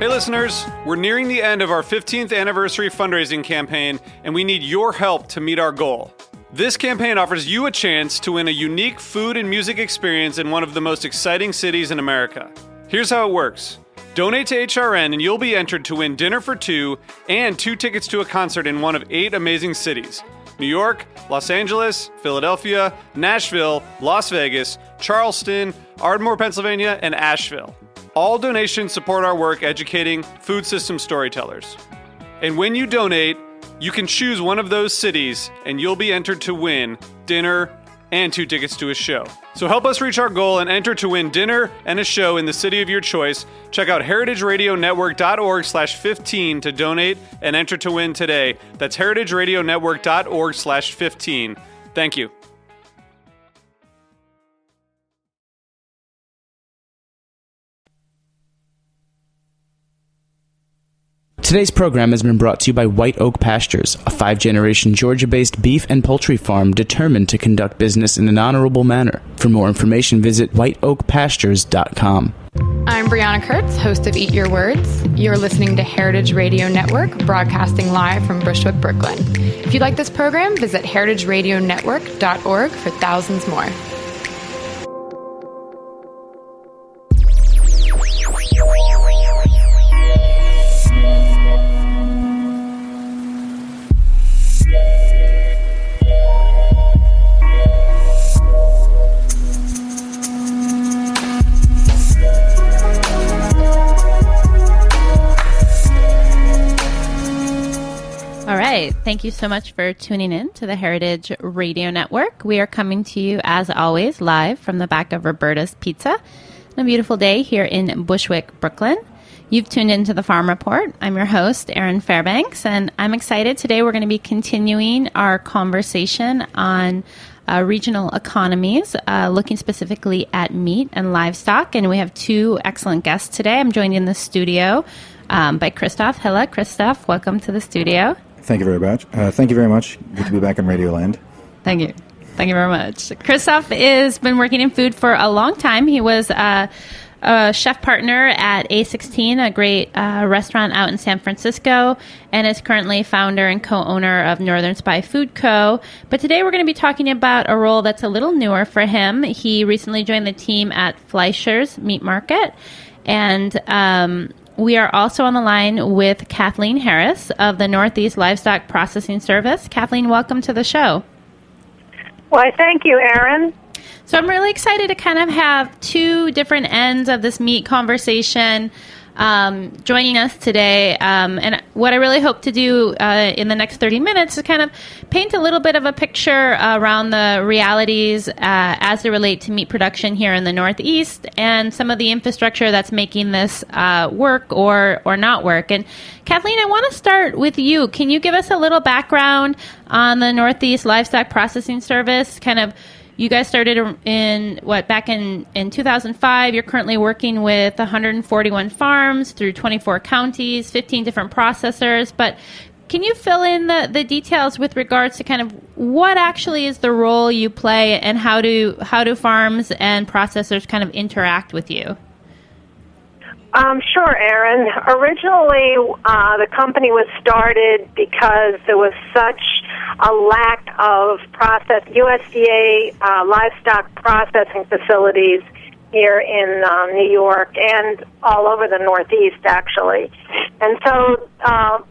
Hey listeners, we're nearing the end of our 15th anniversary fundraising campaign, and we need your help to meet our goal. This campaign offers you a chance to win a unique food and music experience in one of the most exciting cities in America. Here's how it works. Donate to HRN and you'll be entered to win dinner for two and 2 tickets to a concert in one of 8 amazing cities: New York, Los Angeles, Philadelphia, Nashville, Las Vegas, Charleston, Ardmore, Pennsylvania, and Asheville. All donations support our work educating food system storytellers. And when you donate, you can choose one of those cities and you'll be entered to win dinner and 2 tickets to a show. So help us reach our goal and enter to win dinner and a show in the city of your choice. Check out heritageradionetwork.org/15 to donate and enter to win today. That's heritageradionetwork.org/15. Thank you. Today's program has been brought to you by White Oak Pastures, a 5-generation Georgia-based beef and poultry farm determined to conduct business in an honorable manner. For more information, visit whiteoakpastures.com. I'm Brianna Kurtz, host of Eat Your Words. You're listening to Heritage Radio Network, broadcasting live from Bushwick, Brooklyn. If you like this program, visit heritageradionetwork.org for thousands more. Thank you so much for tuning in to the Heritage Radio Network. We are coming to you, as always, live from the back of Roberta's Pizza on a beautiful day here in Bushwick, Brooklyn. You've tuned into the Farm Report. I'm your host, Erin Fairbanks, and I'm excited. Today we're going to be continuing our conversation on regional economies, looking specifically at meat and livestock. And we have 2 excellent guests today. I'm joined in the studio by Christoph. Hello, Christoph. Welcome to the studio. Thank you very much. Good to be back in Radioland. Thank you. Thank you very much. Christoph has been working in food for a long time. He was a chef partner at A16, a great restaurant out in San Francisco, and is currently founder and co-owner of Northern Spy Food Co. But today we're going to be talking about a role that's a little newer for him. He recently joined the team at Fleischer's Meat Market, and we are also on the line with Kathleen Harris of the Northeast Livestock Processing Service. Kathleen, welcome to the show. Why, thank you, Erin. So I'm really excited to kind of have 2 different ends of this meat conversation joining us today. And what I really hope to do in the next 30 minutes is kind of paint a little bit of a picture around the realities as they relate to meat production here in the Northeast and some of the infrastructure that's making this work or not work. And Kathleen, I want to start with you. Can you give us a little background on the Northeast Livestock Processing Service? You guys started back in 2005. You're currently working with 141 farms through 24 counties, 15 different processors. But can you fill in the details with regards to kind of what actually is the role you play and how do farms and processors kind of interact with you? Sure, Erin. Originally, the company was started because there was such a lack of USDA livestock processing facilities here in New York and all over the Northeast, actually. And so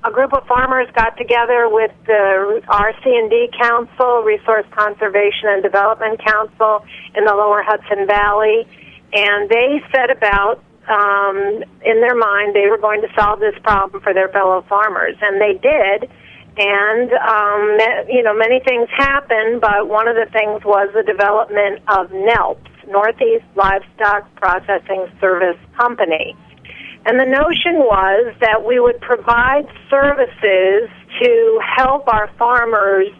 a group of farmers got together with the RC&D Council, Resource Conservation and Development Council in the Lower Hudson Valley, and they set about in their mind, they were going to solve this problem for their fellow farmers, and they did. And many things happened, but one of the things was the development of NELPS, Northeast Livestock Processing Service Company. And the notion was that we would provide services to help our farmers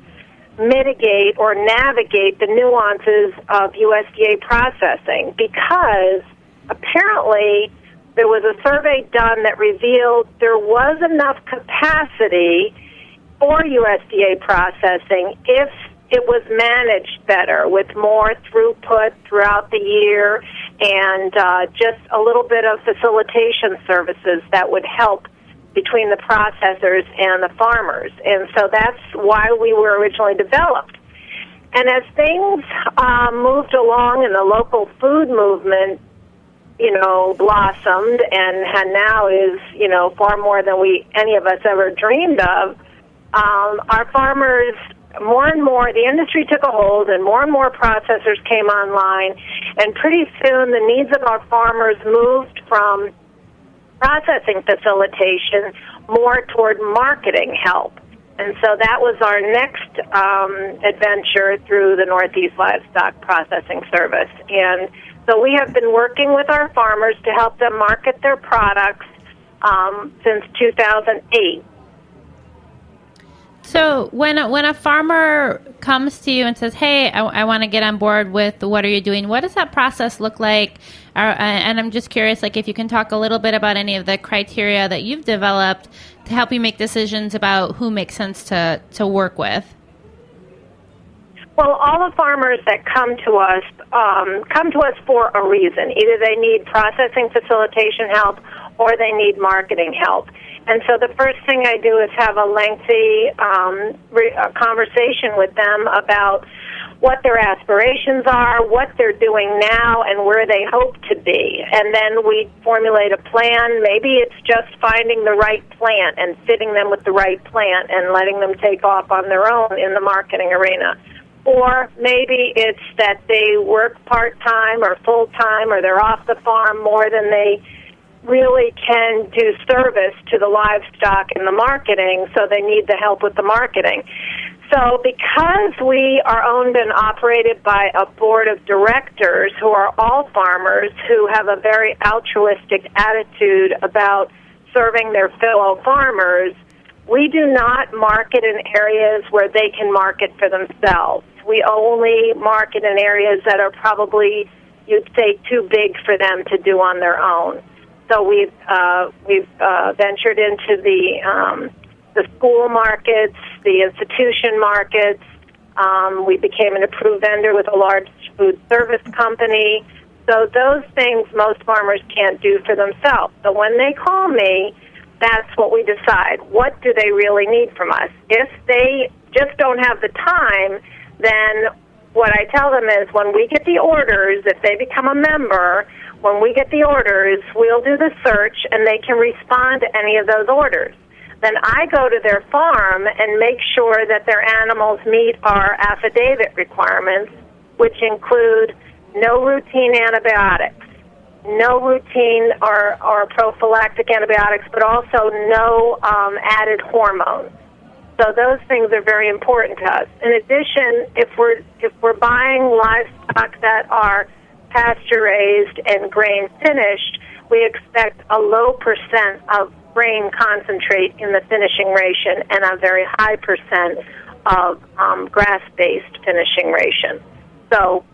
mitigate or navigate the nuances of USDA processing, because apparently there was a survey done that revealed there was enough capacity for USDA processing if it was managed better with more throughput throughout the year and just a little bit of facilitation services that would help between the processors and the farmers. And so that's why we were originally developed. And as things moved along and the local food movement, blossomed and now is, far more than any of us ever dreamed of, our farmers, more and more, the industry took a hold and more processors came online, and pretty soon the needs of our farmers moved from processing facilitation more toward marketing help. And so that was our next adventure through the Northeast Livestock Processing Service. And so we have been working with our farmers to help them market their products since 2008. So when a farmer comes to you and says, hey, I want to get on board with what are you doing, what does that process look like? And I'm just curious, if you can talk a little bit about any of the criteria that you've developed to help you make decisions about who makes sense to work with. Well, all the farmers that come to us for a reason. Either they need processing facilitation help or they need marketing help. And so the first thing I do is have a lengthy conversation with them about what their aspirations are, what they're doing now, and where they hope to be. And then we formulate a plan. Maybe it's just finding the right plant and fitting them with the right plant and letting them take off on their own in the marketing arena. Or maybe it's that they work part-time or full-time, or they're off the farm more than they really can do service to the livestock and the marketing, so they need the help with the marketing. So because we are owned and operated by a board of directors who are all farmers who have a very altruistic attitude about serving their fellow farmers, we do not market in areas where they can market for themselves. We only market in areas that are probably, you'd say, too big for them to do on their own. So we've ventured into the school markets, the institution markets. We became an approved vendor with a large food service company. So those things most farmers can't do for themselves. So when they call me, that's what we decide. What do they really need from us? If they just don't have the time, then what I tell them is when we get the orders, if they become a member, when we get the orders, we'll do the search and they can respond to any of those orders. Then I go to their farm and make sure that their animals meet our affidavit requirements, which include no routine antibiotics, no routine or prophylactic antibiotics, but also no added hormones. So those things are very important to us. In addition, if we're buying livestock that are pasture raised and grain finished, we expect a low percent of grain concentrate in the finishing ration and a very high percent of grass-based finishing ration. So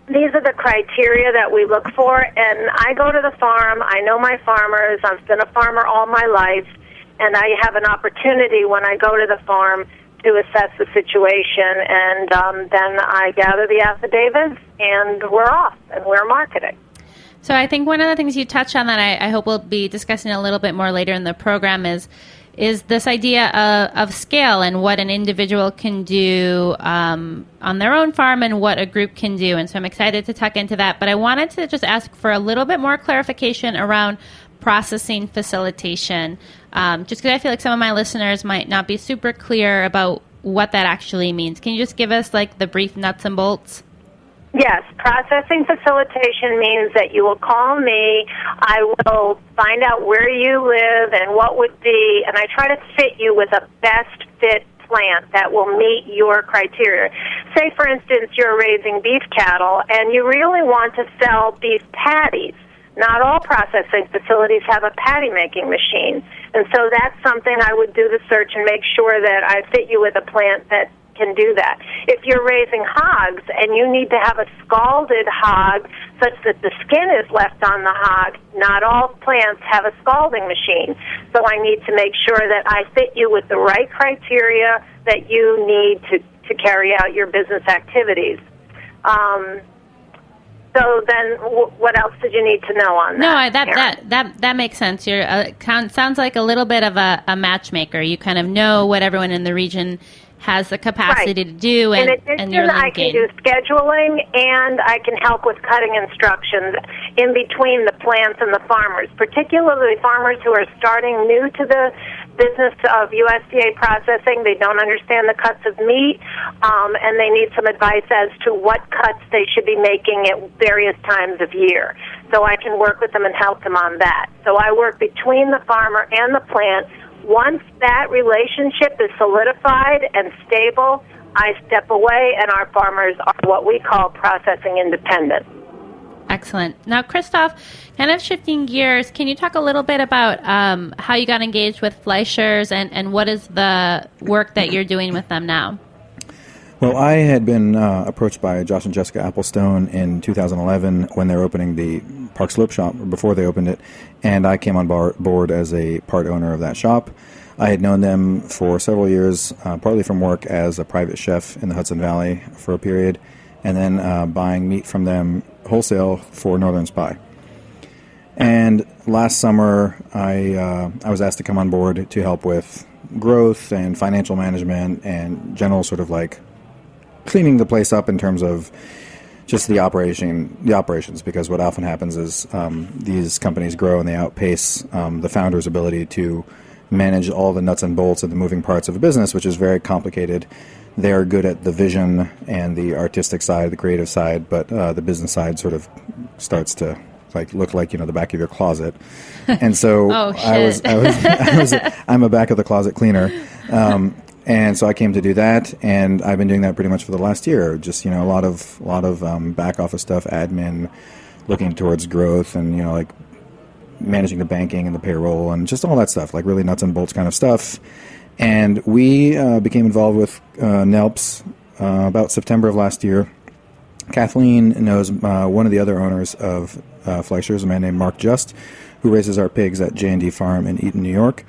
these are the criteria that we look for, and I go to the farm. I know my farmers. I've been a farmer all my life, and I have an opportunity when I go to the farm to assess the situation, and then I gather the affidavits, and we're off, and we're marketing. So I think one of the things you touched on that I hope we'll be discussing a little bit more later in the program is this idea of scale and what an individual can do on their own farm and what a group can do. And so I'm excited to tuck into that. But I wanted to just ask for a little bit more clarification around processing facilitation, just because I feel like some of my listeners might not be super clear about what that actually means. Can you just give us the brief nuts and bolts? Yes, processing facilitation means that you will call me, I will find out where you live and what would be, and I try to fit you with a best fit plant that will meet your criteria. Say, for instance, you're raising beef cattle and you really want to sell beef patties. Not all processing facilities have a patty making machine, and so that's something I would do the search and make sure that I fit you with a plant that can do that. If you're raising hogs and you need to have a scalded hog such that the skin is left on the hog, not all plants have a scalding machine. So I need to make sure that I fit you with the right criteria that you need to carry out your business activities. So then, what else did you need to know on that? No, that makes sense. You're sounds like a little bit of a matchmaker. You kind of know what everyone in the region has the capacity to do, in addition, and you're linking. I can do scheduling, and I can help with cutting instructions in between the plants and the farmers, particularly farmers who are starting new to the business of USDA processing. They don't understand the cuts of meat, and they need some advice as to what cuts they should be making at various times of year. So I can work with them and help them on that. So I work between the farmer and the plant. Once that relationship is solidified and stable, I step away, and our farmers are what we call processing independent. Excellent. Now, Christoph, kind of shifting gears, can you talk a little bit about how you got engaged with Fleischers and what is the work that you're doing with them now? Well, I had been approached by Josh and Jessica Applestone in 2011 when they were opening the Park Slope shop, or before they opened it, and I came on board as a part owner of that shop. I had known them for several years, partly from work as a private chef in the Hudson Valley for a period, and then buying meat from them wholesale for Northern Spy. And last summer, I was asked to come on board to help with growth and financial management and general sort of like cleaning the place up in terms of just the operations, because what often happens is these companies grow and they outpace the founder's ability to manage all the nuts and bolts of the moving parts of a business, which is very complicated. They're good at the vision and the artistic side, the creative side, but the business side sort of starts to look like the back of your closet. And so I'm a back of the closet cleaner. And so I came to do that, and I've been doing that pretty much for the last year. Just a lot of back office stuff, admin, looking towards growth, and managing the banking and the payroll, and just all that stuff, like really nuts and bolts kind of stuff. And we became involved with NELPS about September of last year. Kathleen knows one of the other owners of Fleischers, a man named Mark Just, who raises our pigs at J&D Farm in Eaton, New York.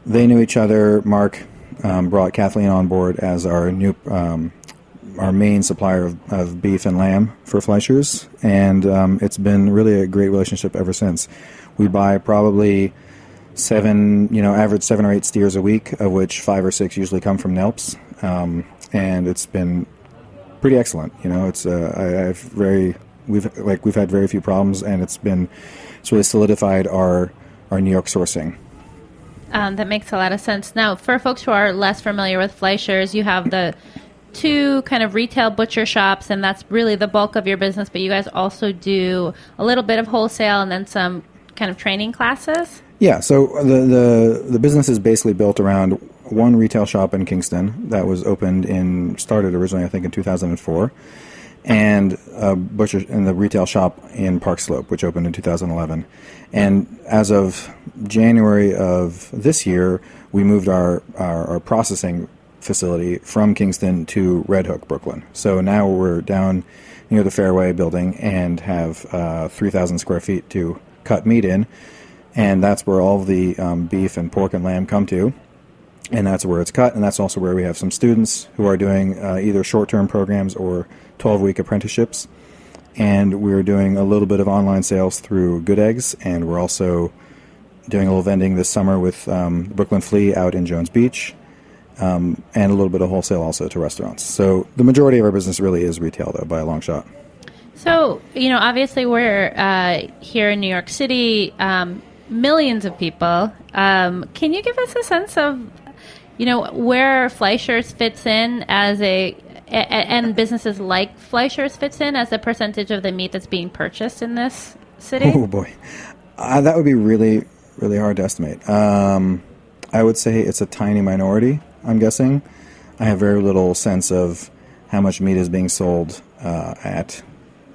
They knew each other. Mark brought Kathleen on board as our main supplier of beef and lamb for Fleischers, and it's been really a great relationship ever since. We buy probably average 7 or 8 steers a week, of which 5 or 6 usually come from NELPS, and it's been pretty excellent. We've had very few problems, and it's really solidified our New York sourcing. That makes a lot of sense. Now, for folks who are less familiar with Fleischers, you have the 2 kind of retail butcher shops, and that's really the bulk of your business, but you guys also do a little bit of wholesale and then some kind of training classes? Yeah, so the business is basically built around one retail shop in Kingston that was started originally, I think, in 2004, and a butcher in the retail shop in Park Slope, which opened in 2011. And as of January of this year, we moved our processing facility from Kingston to Red Hook, Brooklyn. So now we're down near the Fairway building and have 3,000 square feet to cut meat in, and that's where all of the beef and pork and lamb come to, and that's where it's cut, and that's also where we have some students who are doing either short-term programs or 12-week apprenticeships, and we're doing a little bit of online sales through Good Eggs, and we're also doing a little vending this summer with Brooklyn Flea out in Jones Beach, and a little bit of wholesale also to restaurants. So the majority of our business really is retail, though, by a long shot. So, obviously we're here in New York City, millions of people. Can you give us a sense of, where Fleischers fits in as and businesses like Fleischers fits in as a percentage of the meat that's being purchased in this city? Oh, boy. That would be really, really hard to estimate. I would say it's a tiny minority, I'm guessing. I have very little sense of how much meat is being sold at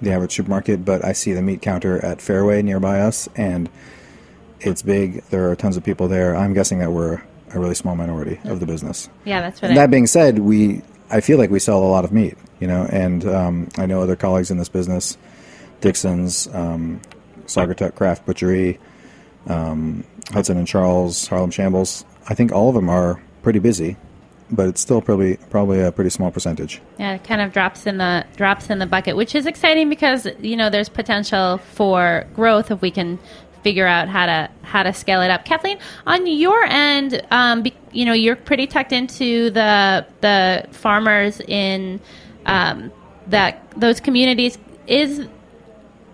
the average supermarket, but I see the meat counter at Fairway nearby us, and it's big. There are tons of people there. I'm guessing that we're a really small minority of the business. Yeah, that's what. And that being said, I feel like we sell a lot of meat, and I know other colleagues in this business, Dixon's, Saugatuck Craft Butchery, Hudson and Charles, Harlem Shambles. I think all of them are pretty busy. but it's still probably a pretty small percentage. Yeah, it kind of drops in the bucket, which is exciting because there's potential for growth if we can figure out how to scale it up. Kathleen, on your end, you're pretty tucked into the farmers in those communities.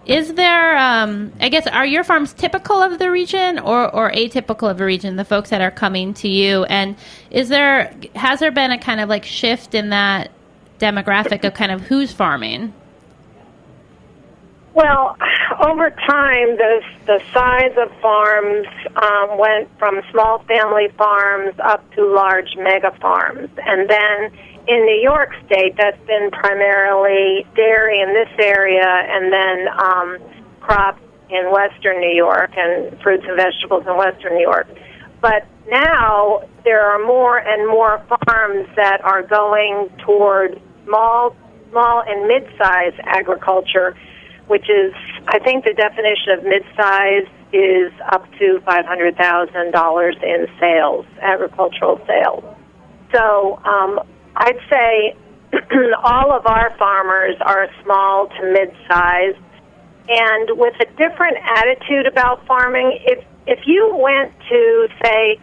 Is there, I guess, are your farms typical of the region or atypical of the region, the folks that are coming to you? And has there been a kind of like shift in that demographic of kind of who's farming? Well, over time, the size of farms went from small family farms up to large mega farms. And then in New York State, that's been primarily dairy in this area and then crops in western New York and fruits and vegetables in western New York. But now there are more and more farms that are going toward small and mid-size agriculture, which is, I think the definition of mid-size is up to $500,000 in sales, agricultural sales. So I'd say all of our farmers are small to mid-size, and with a different attitude about farming. If you went to, say,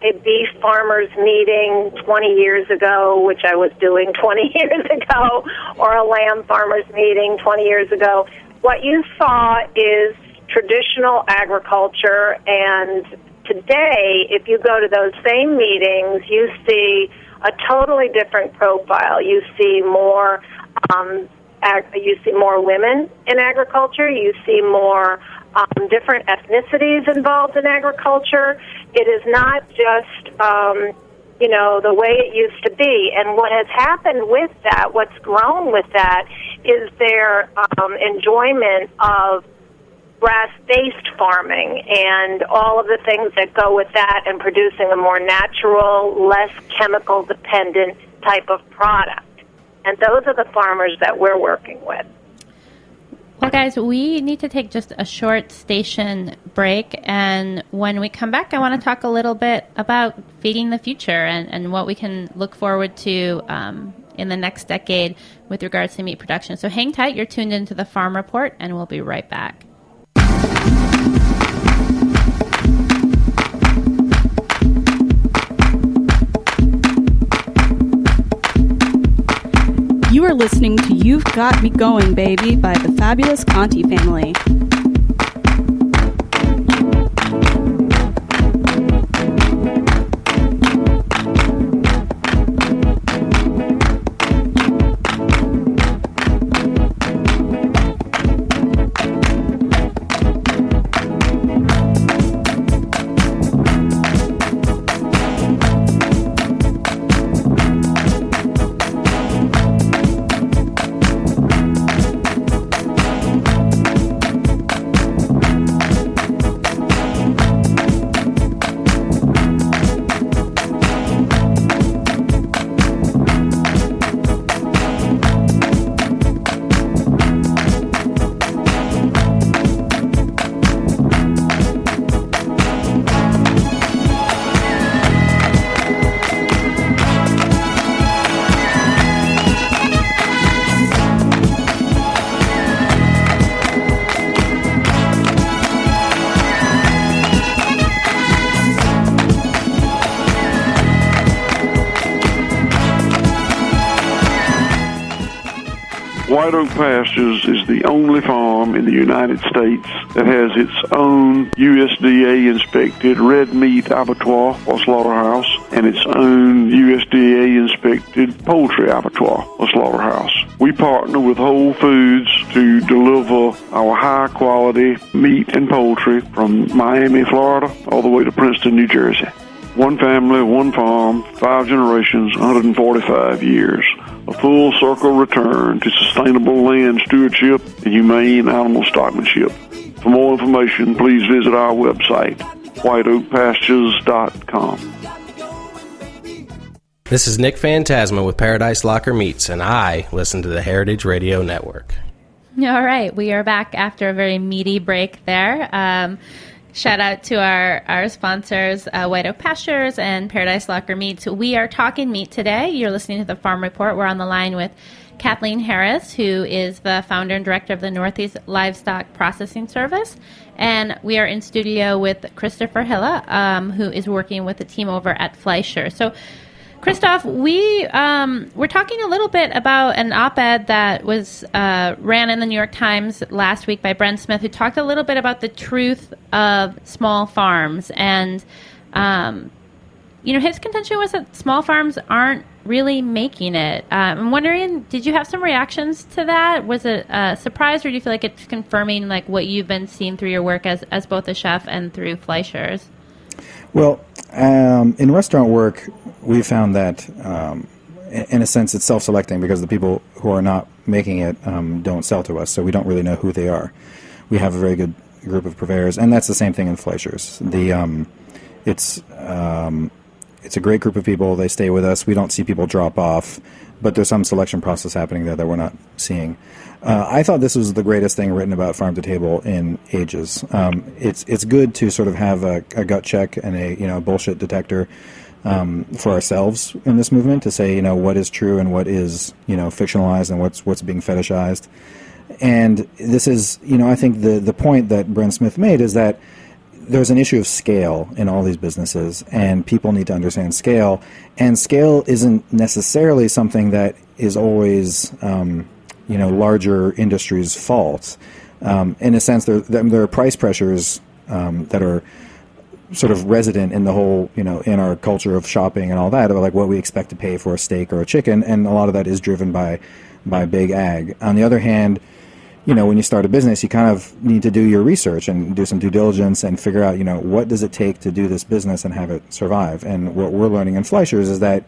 a beef farmers meeting 20 years ago, which I was doing 20 years ago, or a lamb farmers meeting 20 years ago, what you saw is traditional agriculture, and today, if you go to those same meetings, you see a totally different profile. You see more women in agriculture. You see more different ethnicities involved in agriculture. It is not just the way it used to be. And what has happened with that, what's grown with that, is their enjoyment of grass-based farming and all of the things that go with that, and producing a more natural, less chemical-dependent type of product. And those are the farmers that we're working with. Well, guys, we need to take just a short station break, and when we come back, I want to talk a little bit about feeding the future and what we can look forward to in the next decade with regards to meat production. So hang tight, you're tuned into the Farm Report, and we'll be right back. You are listening to You've Got Me Going, Baby by the fabulous Conti family. White Oak Pastures is the only farm in the United States that has its own USDA-inspected red meat abattoir or slaughterhouse and its own USDA-inspected poultry abattoir or slaughterhouse. We partner with Whole Foods to deliver our high-quality meat and poultry from Miami, Florida, all the way to Princeton, New Jersey. One family, one farm, 5 generations, 145 years. A full circle return to sustainable land stewardship and humane animal stockmanship. For more information, please visit our website, whiteoakpastures.com. This is Nick Phantasma with Paradise Locker Meats, and I listen to the Heritage Radio Network. All right, we are back after a very meaty break there. Shout out to our sponsors, White Oak Pastures and Paradise Locker Meats. We are talking meat today. You're listening to the Farm Report. We're on the line with Kathleen Harris, who is the founder and director of the Northeast Livestock Processing Service. And we are in studio with Christopher Hilla, who is working with the team over at Fleischer. So, Christoph, we're talking a little bit about an op-ed that was ran in the New York Times last week by Brent Smith, who talked a little bit about the truth of small farms. And, his contention was that small farms aren't really making it. I'm wondering, did you have some reactions to that? Was it a surprise, or do you feel like it's confirming like what you've been seeing through your work as both a chef and through Fleischer's? Well, in restaurant work, we found that, in a sense, it's self-selecting because the people who are not making it don't sell to us, so we don't really know who they are. We have a very good group of purveyors, and that's the same thing in Fleischer's. It's a great group of people. They stay with us. We don't see people drop off, but there's some selection process happening there that we're not seeing. I thought this was the greatest thing written about farm to table in ages. It's good to sort of have a gut check and a bullshit detector for ourselves in this movement to say what is true and what is fictionalized and what's being fetishized. And this is I think the point that Brent Smith made is that there's an issue of scale in all these businesses, and people need to understand scale. And scale isn't necessarily something that is always larger industries' fault. In a sense, there are price pressures that are sort of resident in the whole, in our culture of shopping and all that, about like what we expect to pay for a steak or a chicken, and a lot of that is driven by big ag. On the other hand, when you start a business, you kind of need to do your research and do some due diligence and figure out, what does it take to do this business and have it survive. And what we're learning in Fleischer's is that,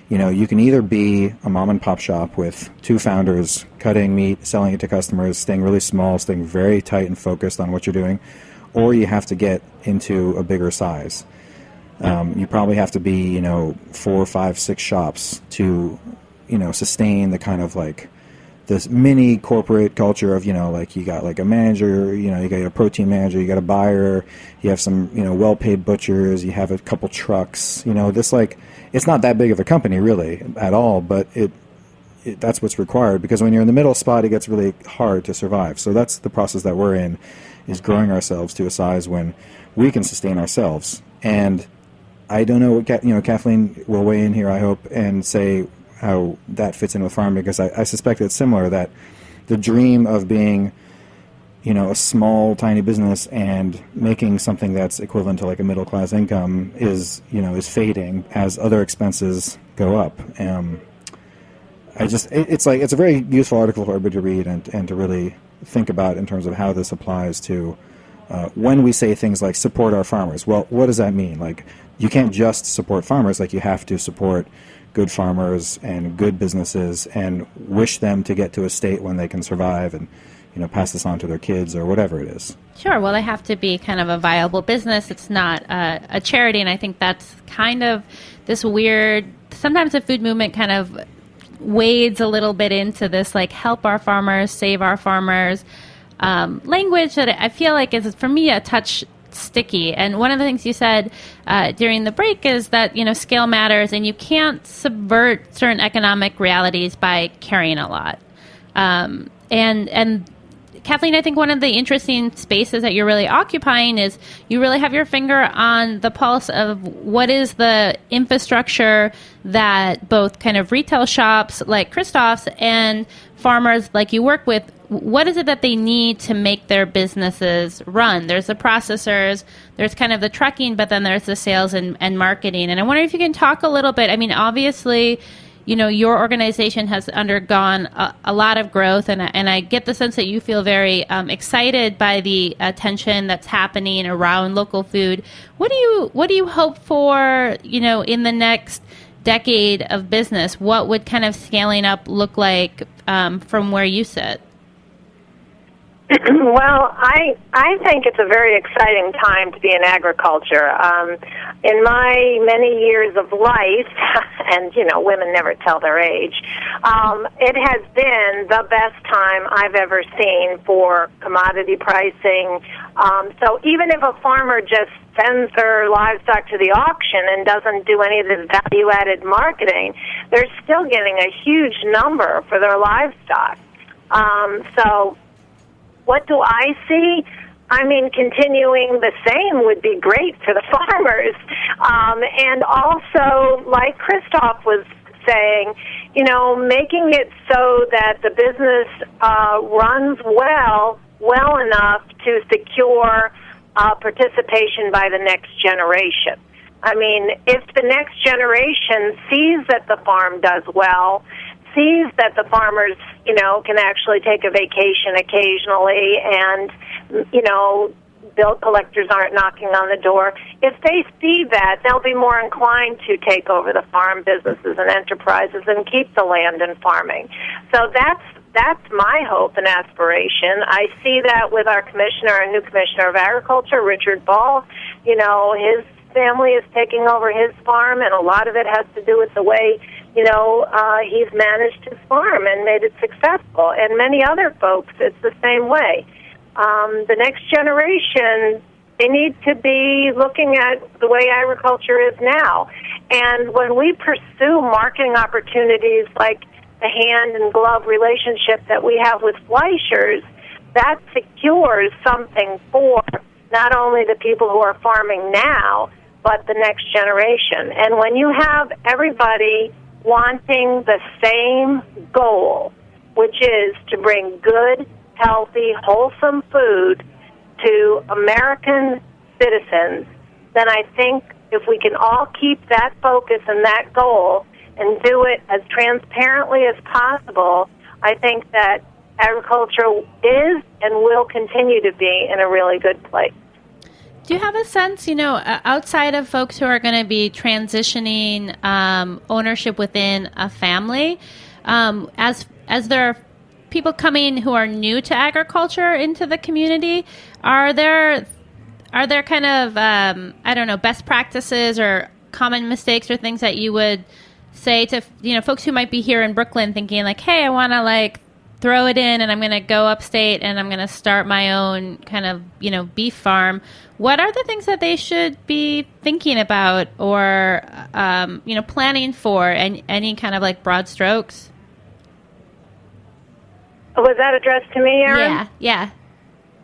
you can either be a mom and pop shop with two founders cutting meat, selling it to customers, staying really small, staying very tight and focused on what you're doing, or you have to get into a bigger size. You probably have to be, 4, 5, 6 shops to, sustain the kind of like this mini corporate culture of, like you got like a manager, you got a protein manager, you got a buyer, you have some, well-paid butchers, you have a couple trucks, this like, it's not that big of a company really at all, but that's what's required, because when you're in the middle spot, it gets really hard to survive. So that's the process that we're in, is growing ourselves to a size when we can sustain ourselves. And I don't know what, Kathleen will weigh in here, I hope, and say how that fits in with farming, because I suspect it's similar, that the dream of being, a small, tiny business and making something that's equivalent to like a middle-class income is fading as other expenses go up. It's a very useful article for everybody to read and to really think about in terms of how this applies to when we say things like support our farmers. Well, what does that mean? Like, you can't just support farmers, like you have to support good farmers and good businesses and wish them to get to a state when they can survive and pass this on to their kids or whatever it is. Sure. Well, they have to be kind of a viable business. It's not a charity, and I think that's kind of this weird, sometimes the food movement kind of wades a little bit into this like help our farmers, save our farmers language that I feel like is, for me, a touch sticky. And one of the things you said during the break is that scale matters, and you can't subvert certain economic realities by carrying a lot. And Kathleen, I think one of the interesting spaces that you're really occupying is you really have your finger on the pulse of what is the infrastructure that both kind of retail shops like Christoph's and farmers like you work with, what is it that they need to make their businesses run? There's the processors, there's kind of the trucking, but then there's the sales and marketing. And I wonder if you can talk a little bit. I mean, obviously, your organization has undergone a lot of growth, and I get the sense that you feel very excited by the attention that's happening around local food. What do you hope for, in the next decade of business? What would kind of scaling up look like from where you sit? Well, I think it's a very exciting time to be in agriculture. In my many years of life, and women never tell their age, it has been the best time I've ever seen for commodity pricing. So even if a farmer just sends their livestock to the auction and doesn't do any of this value-added marketing, they're still getting a huge number for their livestock. So what do I see? I mean, continuing the same would be great for the farmers. And also, like Christoph was saying, making it so that the business runs well enough to secure participation by the next generation. I mean, if the next generation sees that the farm does well, sees that the farmers, can actually take a vacation occasionally and, bill collectors aren't knocking on the door. If they see that, they'll be more inclined to take over the farm businesses and enterprises and keep the land and farming. So that's my hope and aspiration. I see that with our new commissioner of agriculture, Richard Ball. His family is taking over his farm, and a lot of it has to do with the way he's managed his farm and made it successful. And many other folks, it's the same way. The next generation, they need to be looking at the way agriculture is now. And when we pursue marketing opportunities like the hand and glove relationship that we have with Fleischers, that secures something for not only the people who are farming now, but the next generation. And when you have everybody wanting the same goal, which is to bring good, healthy, wholesome food to American citizens, then I think if we can all keep that focus and that goal and do it as transparently as possible, I think that agriculture is and will continue to be in a really good place. Do you have a sense, outside of folks who are going to be transitioning ownership within a family, as there are people coming who are new to agriculture into the community, are there kind of best practices or common mistakes or things that you would say to folks who might be here in Brooklyn thinking like, hey, I want to throw it in and I'm going to go upstate and I'm going to start my own kind of, beef farm. What are the things that they should be thinking about or, planning for, and any kind of broad strokes? Was that addressed to me, Erin? Yeah.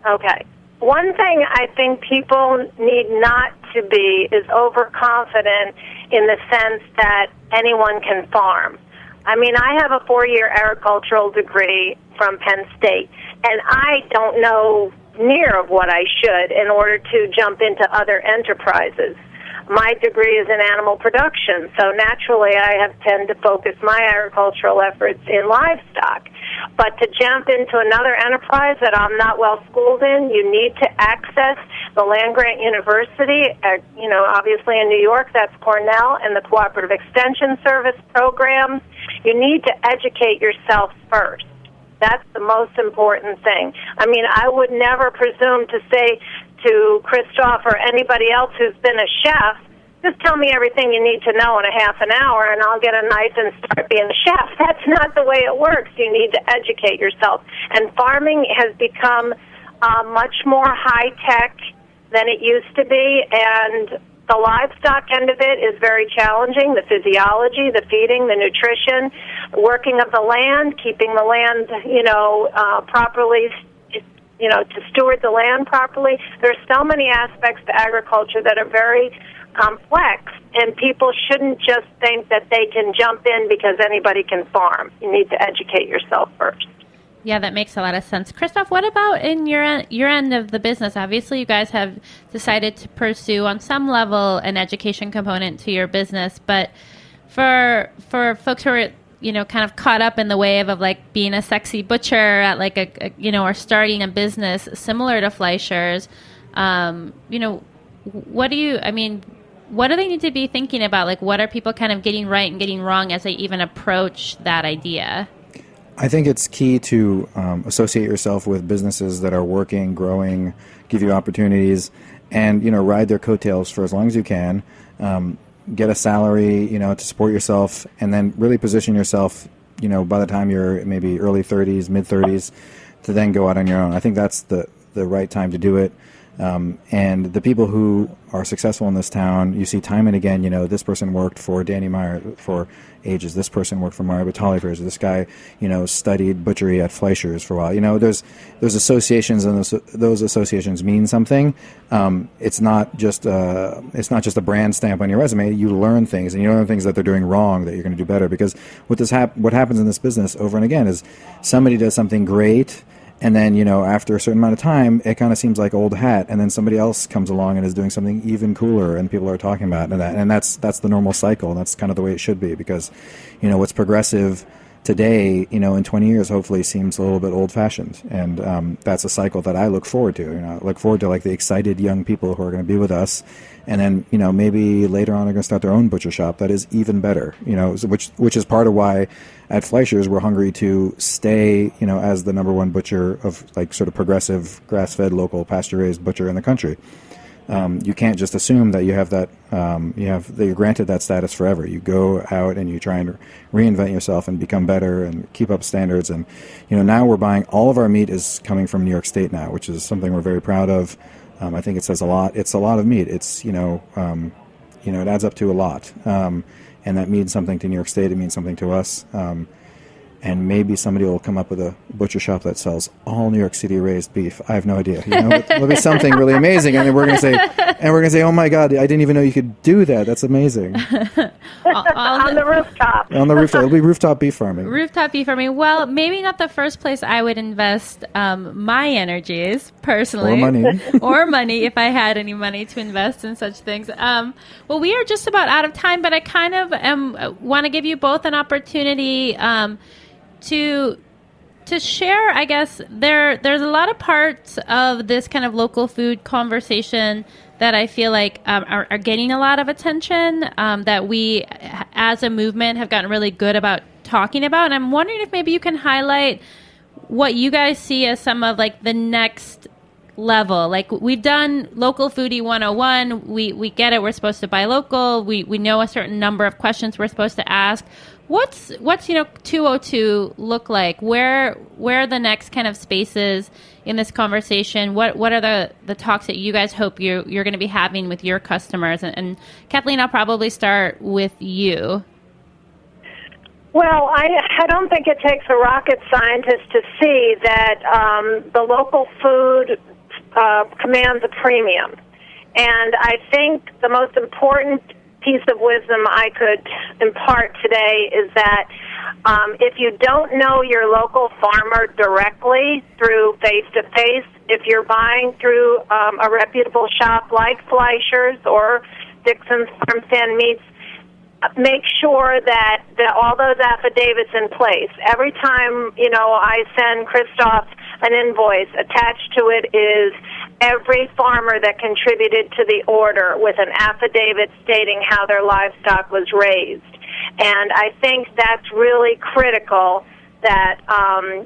Okay. One thing I think people need not to be is overconfident in the sense that anyone can farm. I mean, I have a 4-year agricultural degree from Penn State, and I don't know near of what I should in order to jump into other enterprises. My degree is in animal production, so naturally I have tend to focus my agricultural efforts in livestock. But to jump into another enterprise that I'm not well schooled in, you need to access the land-grant university. Obviously in New York, that's Cornell, and the Cooperative Extension Service programs. You need to educate yourself first. That's the most important thing. I mean, I would never presume to say to Christoph or anybody else who's been a chef, just tell me everything you need to know in a half an hour and I'll get a knife and start being a chef. That's not the way it works. You need to educate yourself. And farming has become much more high-tech than it used to be, and the livestock end of it is very challenging. The physiology, the feeding, the nutrition, working of the land, keeping the land, properly, to steward the land properly. There's so many aspects to agriculture that are very complex, and people shouldn't just think that they can jump in because anybody can farm. You need to educate yourself first. Yeah, that makes a lot of sense. Christoph, what about in your end of the business? Obviously, you guys have decided to pursue, on some level, an education component to your business. But for folks who are, kind of caught up in the wave of being a sexy butcher at or starting a business similar to Fleischers, what do they need to be thinking about? What are people kind of getting right and getting wrong as they even approach that idea? I think it's key to associate yourself with businesses that are working, growing, give you opportunities, and ride their coattails for as long as you can. Get a salary, to support yourself, and then really position yourself, by the time you're maybe early 30s, mid 30s, to then go out on your own. I think that's the right time to do it. And the people who are successful in this town, you see time and again, this person worked for Danny Meyer for ages. This person worked for Mario Batali for ages. This guy, studied butchery at Fleischer's for a while. There's associations, and those associations mean something. It's not just a brand stamp on your resume. You learn things, and you learn things that they're doing wrong that you're going to do better. Because what happens in this business over and again is somebody does something great. And then, after a certain amount of time, it kind of seems like old hat. And then somebody else comes along and is doing something even cooler, and people are talking about that. And that's the normal cycle. That's kind of the way it should be, because, what's progressive today, in 20 years, hopefully seems a little bit old-fashioned. And that's a cycle that I look forward to. I look forward to, like, the excited young people who are going to be with us. And then, maybe later on are going to start their own butcher shop that is even better, which is part of why at Fleischer's we're hungry to stay, as the number one butcher of, like, sort of progressive, grass-fed, local, pasture-raised butcher in the country. You can't just assume that you have that, that you're granted that status forever. You go out and you try and reinvent yourself and become better and keep up standards. And, now we're buying, all of our meat is coming from New York State now, which is something we're very proud of. I think it says a lot. It's a lot of meat. It's, it adds up to a lot. And that means something to New York State. It means something to us. And maybe somebody will come up with a butcher shop that sells all New York City raised beef. I have no idea. It'll be something really amazing, and then we're going to say, "Oh my God, I didn't even know you could do that. That's amazing." On the rooftop. On the rooftop, it'll be rooftop beef farming. Rooftop beef farming. Well, maybe not the first place I would invest my energies personally, or money if I had any money to invest in such things. Well, we are just about out of time, but I kind of want to give you both an opportunity. To share, I guess, there's a lot of parts of this kind of local food conversation that I feel like are getting a lot of attention, that we, as a movement, have gotten really good about talking about. And I'm wondering if maybe you can highlight what you guys see as some of, like, the next level. Like, we've done Local Foodie 101. We get it. We're supposed to buy local. We know a certain number of questions we're supposed to ask. What's 202 look like? Where are the next kind of spaces in this conversation? What are the talks that you guys hope you're going to be having with your customers? And Kathleen, I'll probably start with you. Well, I don't think it takes a rocket scientist to see that the local food commands a premium. And I think the most important piece of wisdom I could impart today is that if you don't know your local farmer directly through face-to-face, if you're buying through a reputable shop like Fleischer's or Dixon's Farm Stand Meats, make sure that all those affidavits in place. Every time, I send Christoph an invoice, attached to it is every farmer that contributed to the order with an affidavit stating how their livestock was raised. And I think that's really critical, that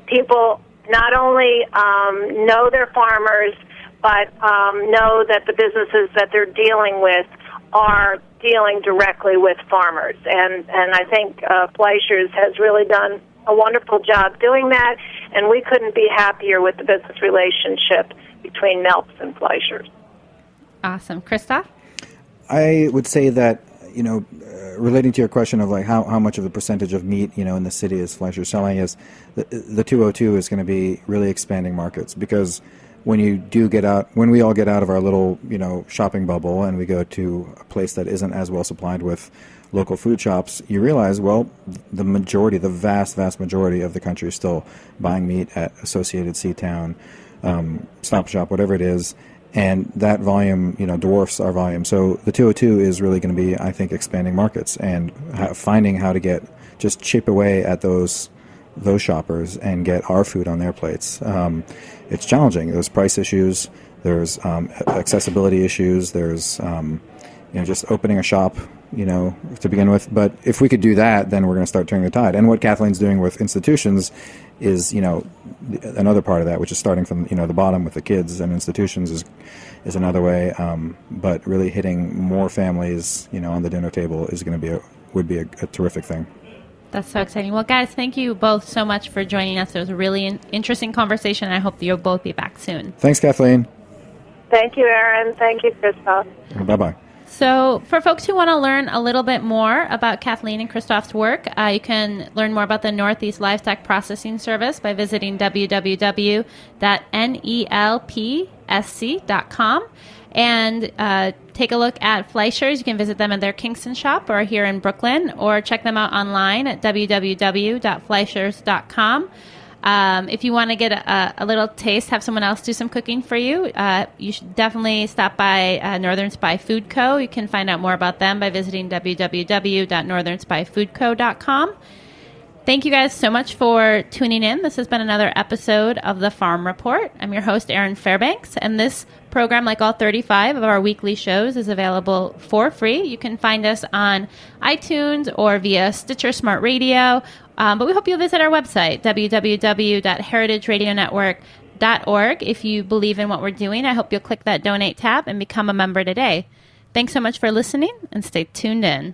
people not only know their farmers, but know that the businesses that they're dealing with are dealing directly with farmers. And I think Fleischer's has really done a wonderful job doing that, and we couldn't be happier with the business relationship between Melps and Fleischer's. Awesome. Christoph? I would say that, relating to your question of, like, how much of the percentage of meat, in the city is Fleischer's selling, is the 202 is going to be really expanding markets, because when we all get out of our little, shopping bubble and we go to a place that isn't as well supplied with local food shops, you realize, well, the vast majority of the country is still buying meat at Associated Seatown, Stop Shop, whatever it is, and that volume, dwarfs our volume. So the 202 is really going to be, I think, expanding markets and finding how to just chip away at those shoppers and get our food on their plates. It's challenging. There's price issues. There's accessibility issues. There's just opening a shop, to begin with. But if we could do that, then we're going to start turning the tide. And what Kathleen's doing with institutions is, another part of that, which is starting from, the bottom with the kids and institutions is another way. But really hitting more families, on the dinner table is going to would be a terrific thing. That's so exciting. Well, guys, thank you both so much for joining us. It was a really interesting conversation. I hope that you'll both be back soon. Thanks, Kathleen. Thank you, Aaron. Thank you, Christoph. Bye-bye. So for folks who want to learn a little bit more about Kathleen and Christoph's work, you can learn more about the Northeast Livestock Processing Service by visiting www.nelpsc.com. And take a look at Fleischer's. You can visit them in their Kingston shop or here in Brooklyn, or check them out online at www.fleischers.com. If you want to get a little taste, have someone else do some cooking for you, you should definitely stop by Northern Spy Food Co. You can find out more about them by visiting www.northernspyfoodco.com. Thank you guys so much for tuning in. This has been another episode of The Farm Report. I'm your host, Erin Fairbanks, and this program, like all 35 of our weekly shows, is available for free. You can find us on iTunes or via Stitcher Smart Radio, but we hope you'll visit our website, www.heritageradionetwork.org. If you believe in what we're doing, I hope you'll click that donate tab and become a member today. Thanks so much for listening, and stay tuned in.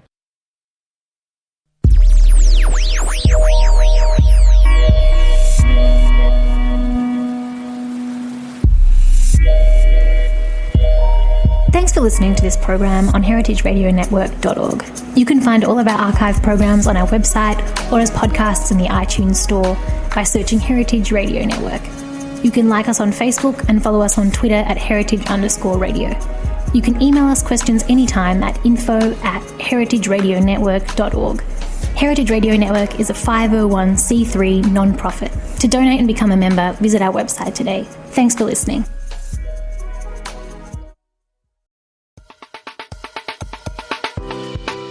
Thanks for listening to this program on heritageradionetwork.org. You can find all of our archive programs on our website or as podcasts in the iTunes store by searching Heritage Radio Network. You can like us on Facebook and follow us on Twitter at heritage_radio. You can email us questions anytime at info@heritageradionetwork.org. Heritage Radio Network is a 501c3 non-profit. To donate and become a member, visit our website today. Thanks for listening.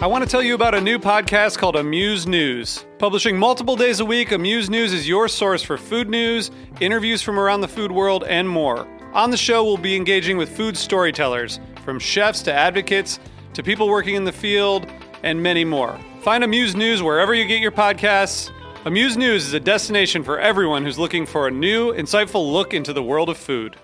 I want to tell you about a new podcast called Amuse News. Publishing multiple days a week, Amuse News is your source for food news, interviews from around the food world, and more. On the show, we'll be engaging with food storytellers, from chefs to advocates to people working in the field, and many more. Find Amuse News wherever you get your podcasts. Amuse News is a destination for everyone who's looking for a new, insightful look into the world of food.